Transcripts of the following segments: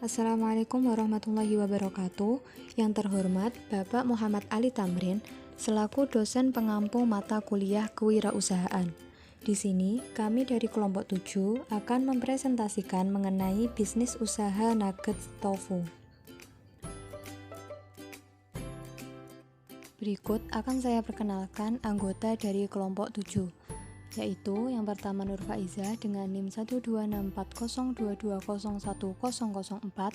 Assalamualaikum warahmatullahi wabarakatuh. Yang terhormat Bapak Muhammad Ali Tamrin selaku dosen pengampu mata kuliah kewirausahaan. Di sini kami dari kelompok 7 akan mempresentasikan mengenai bisnis usaha nugget tofu. Berikut akan saya perkenalkan anggota dari kelompok 7, yaitu yang pertama Nur Faiza dengan NIM 1264022010004,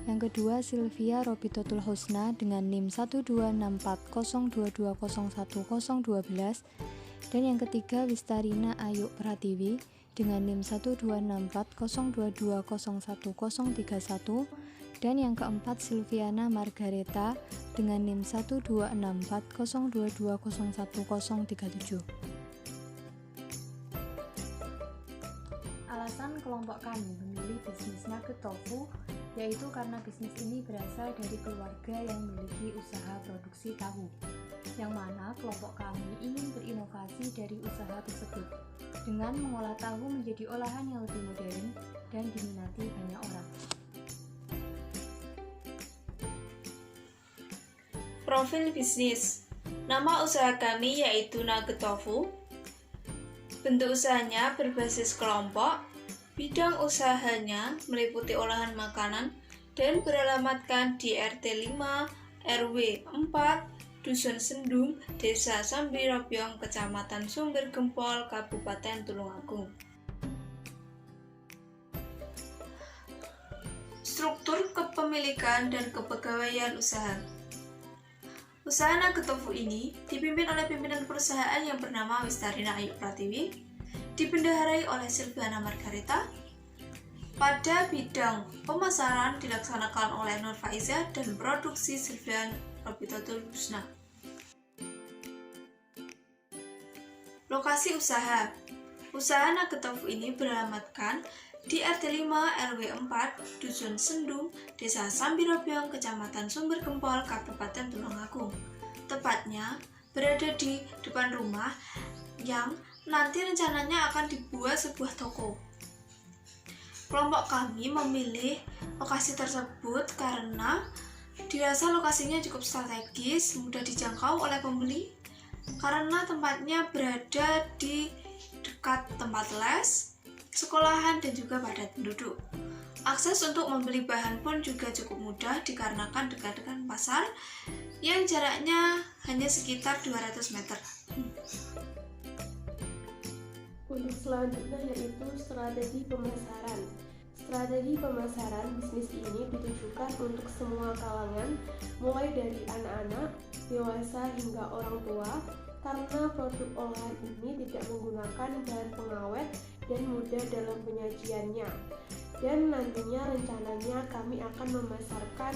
yang kedua Sylvia Robitotul Husna dengan NIM 1264022010012, dan yang ketiga Wistarina Ayu Pratiwi dengan NIM 12402201031, dan yang keempat Silviana Margareta dengan NIM 1264022011037. Alasan kelompok kami memilih bisnis nugget tofu yaitu karena bisnis ini berasal dari keluarga yang memiliki usaha produksi tahu, yang mana kelompok kami ingin berinovasi dari usaha tersebut dengan mengolah tahu menjadi olahan yang lebih modern dan diminati banyak orang. Profil bisnis. Nama usaha kami yaitu Nugget Tofu. Bentuk usahanya berbasis kelompok. Bidang usahanya meliputi olahan makanan dan beralamatkan di RT 5 RW 4 Dusun Sendung, Desa Sambirobyong, Kecamatan Sumber Gempol, Kabupaten Tulungagung. Struktur kepemilikan dan kepegawaian usaha. Usaha nugget tofu ini dipimpin oleh pimpinan perusahaan yang bernama Wistarina Ayu Pratiwi, dibendaharai oleh Silviana Margareta. Pada bidang pemasaran dilaksanakan oleh Nur Faiza dan produksi Silviana Robitotul Husna. Lokasi usaha. Usaha nugget tofu ini beralamatkan di RT 5 RW 4 Dusun Sendung, Desa Sambirobyong, Kecamatan Sumber Gempol, Kabupaten Tulungagung. Tepatnya berada di depan rumah yang nanti rencananya akan dibuat sebuah toko. Kelompok kami memilih lokasi tersebut karena dirasa lokasinya cukup strategis, mudah dijangkau oleh pembeli karena tempatnya berada di dekat tempat les, sekolahan, dan juga padat penduduk. Akses untuk membeli bahan pun juga cukup mudah dikarenakan dekat dengan pasar yang jaraknya hanya sekitar 200 meter. Untuk selanjutnya yaitu strategi pemasaran. Strategi pemasaran bisnis ini ditujukan untuk semua kalangan, mulai dari anak-anak, dewasa hingga orang tua, karena produk olahan ini tidak menggunakan bahan pengawet dan mudah dalam penyajiannya. Dan nantinya rencananya kami akan memasarkan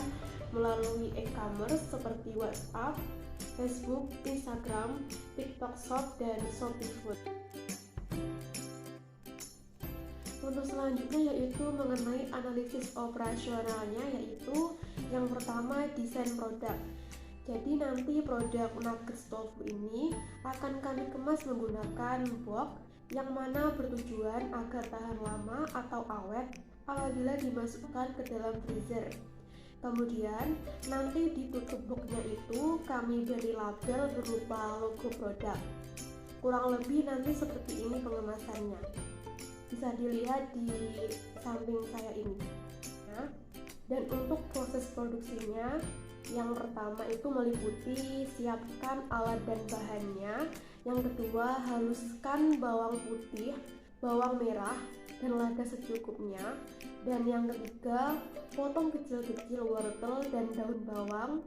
melalui e-commerce seperti WhatsApp, Facebook, Instagram, TikTok Shop, dan Shopee Food. Untuk selanjutnya yaitu mengenai analisis operasionalnya, yaitu yang pertama desain produk. Jadi nanti produk nugget tofu ini akan kami kemas menggunakan box yang mana bertujuan agar tahan lama atau awet apabila dimasukkan ke dalam freezer. Kemudian nanti di tutup boxnya itu kami beri label berupa logo produk. Kurang lebih nanti seperti ini pengemasannya. Bisa dilihat di samping saya ini. Nah, dan untuk proses produksinya, yang pertama itu meliputi siapkan alat dan bahannya. Yang kedua, haluskan bawang putih, bawang merah, dan lada secukupnya. Dan yang ketiga, potong kecil-kecil wortel dan daun bawang.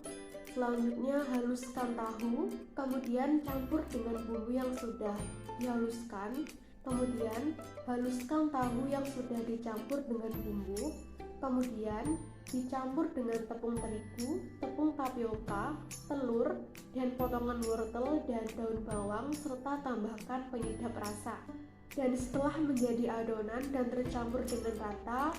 Selanjutnya, haluskan tahu, kemudian campur dengan bumbu yang sudah dihaluskan. Kemudian, haluskan tahu yang sudah dicampur dengan bumbu. Kemudian, dicampur dengan tepung terigu, tepung tapioka, telur, dan potongan wortel dan daun bawang, serta tambahkan penyedap rasa. Dan setelah menjadi adonan dan tercampur dengan rata,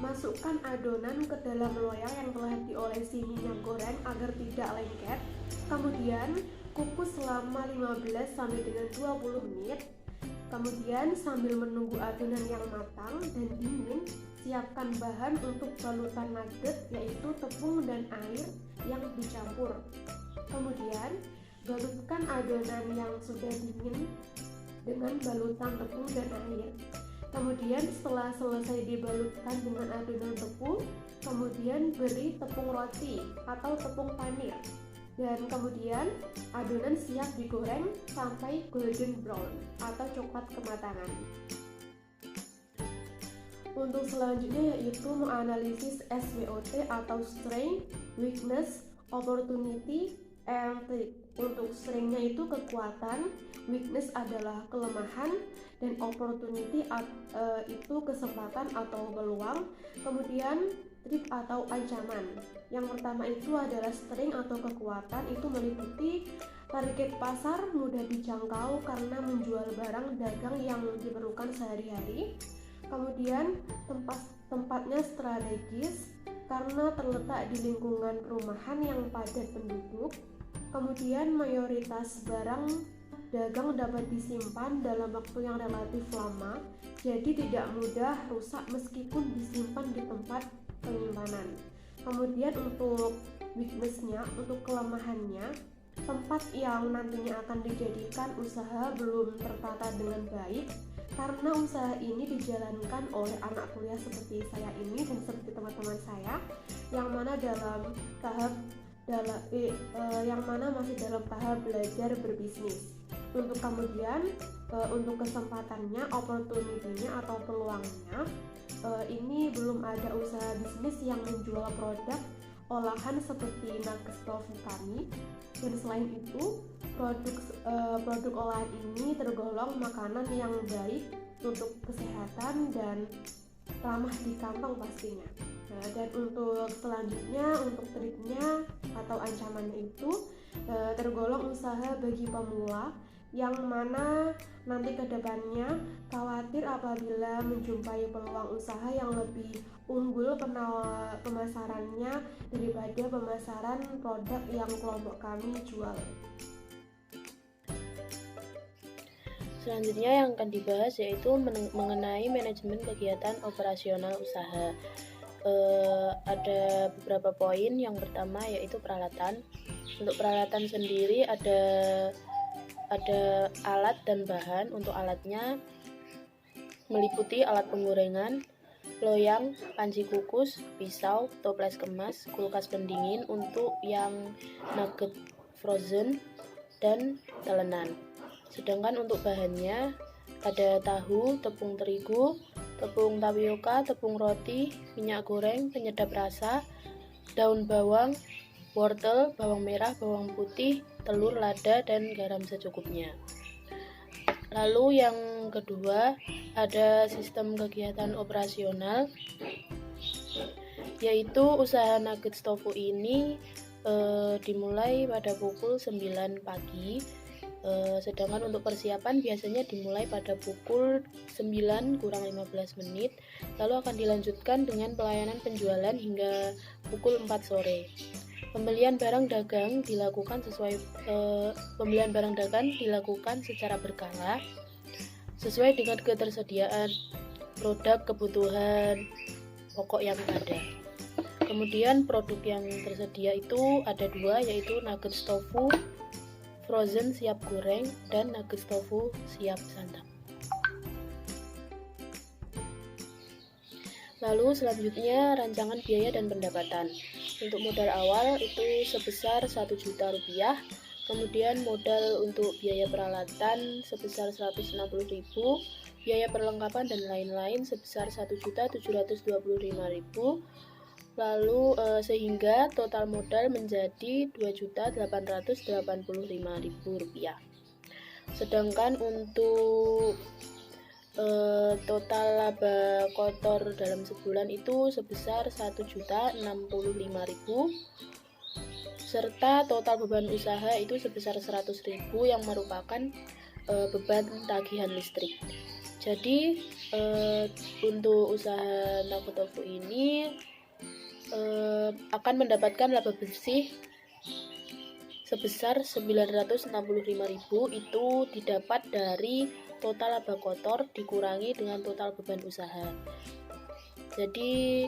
masukkan adonan ke dalam loyang yang telah diolesi minyak goreng agar tidak lengket. Kemudian, kukus selama 15 sampai dengan 20 menit. Kemudian sambil menunggu adonan yang matang dan dingin, siapkan bahan untuk balutan nugget, yaitu tepung dan air yang dicampur. Kemudian balutkan adonan yang sudah dingin dengan balutan tepung dan air. Kemudian setelah selesai dibalutkan dengan adonan tepung, kemudian beri tepung roti atau tepung panir. Dan kemudian adonan siap digoreng sampai golden brown atau coklat kematangan. Untuk selanjutnya yaitu menganalisis SWOT atau Strength, Weakness, Opportunity, and Threat. Untuk strength-nya itu kekuatan, weakness adalah kelemahan, dan opportunity itu kesempatan atau peluang, kemudian threat atau ancaman. Yang pertama itu adalah strength atau kekuatan, itu meliputi target pasar mudah dijangkau karena menjual barang dagang yang diperlukan sehari-hari. Kemudian tempatnya strategis karena terletak di lingkungan perumahan yang padat penduduk. Kemudian mayoritas barang dagang dapat disimpan dalam waktu yang relatif lama, jadi tidak mudah rusak meskipun disimpan di tempat penyimpanan. Kemudian untuk weakness-nya, untuk kelemahannya, tempat yang nantinya akan dijadikan usaha belum tertata dengan baik, karena usaha ini dijalankan oleh anak kuliah seperti saya ini dan seperti teman-teman saya yang mana masih dalam tahap belajar berbisnis. Untuk kemudian untuk kesempatannya, opportunity-nya atau peluangnya, ini belum ada usaha bisnis yang menjual produk olahan seperti nugget tofu kami. Dan selain itu, produk olahan ini tergolong makanan yang baik untuk kesehatan dan ramah di kantong pastinya. Dan untuk selanjutnya, untuk triknya atau ancamannya itu tergolong usaha bagi pemula yang mana nanti kedepannya khawatir apabila menjumpai peluang usaha yang lebih unggul pemasarannya daripada pemasaran produk yang kelompok kami jual. Selanjutnya yang akan dibahas yaitu mengenai manajemen kegiatan operasional usaha. Ada beberapa poin. Yang pertama yaitu peralatan. Untuk peralatan sendiri ada alat dan bahan. Untuk alatnya meliputi alat penggorengan, loyang, panci kukus, pisau, toples kemas, kulkas pendingin untuk yang nugget frozen, dan telenan. Sedangkan untuk bahannya ada tahu, tepung terigu, tepung tapioka, tepung roti, minyak goreng, penyedap rasa, daun bawang, wortel, bawang merah, bawang putih, telur, lada, dan garam secukupnya. Lalu yang kedua ada sistem kegiatan operasional, yaitu usaha nugget tofu ini dimulai pada pukul 9 pagi. Sedangkan untuk persiapan biasanya dimulai pada pukul 9 kurang 15 menit, lalu akan dilanjutkan dengan pelayanan penjualan hingga pukul 4 sore. Pembelian barang dagang dilakukan secara berkala sesuai dengan ketersediaan produk kebutuhan pokok yang ada. Kemudian produk yang tersedia itu ada dua, yaitu nugget tofu frozen siap goreng dan nugget tofu siap santap. Lalu selanjutnya rancangan biaya dan pendapatan. Untuk modal awal itu sebesar Rp1.000.000, kemudian modal untuk biaya peralatan sebesar Rp160.000, biaya perlengkapan dan lain-lain sebesar Rp1.725.000. Lalu sehingga total modal menjadi Rp2.885.000. Sedangkan untuk total laba kotor dalam sebulan itu sebesar Rp1.065.000, serta total beban usaha itu sebesar Rp100.000 yang merupakan beban tagihan listrik. Jadi untuk usaha nugget tofu ini akan mendapatkan laba bersih sebesar Rp965.000, itu didapat dari total laba kotor dikurangi dengan total beban usaha. Jadi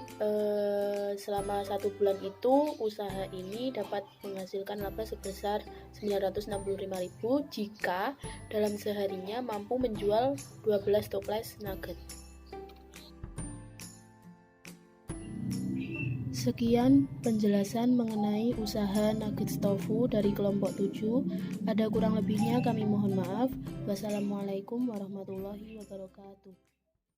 selama 1 bulan itu usaha ini dapat menghasilkan laba sebesar 965.000 jika dalam seharinya mampu menjual 12 toples nugget. Sekian penjelasan mengenai usaha Nuggets Tofu dari kelompok 7. Ada kurang lebihnya kami mohon maaf. Wassalamualaikum warahmatullahi wabarakatuh.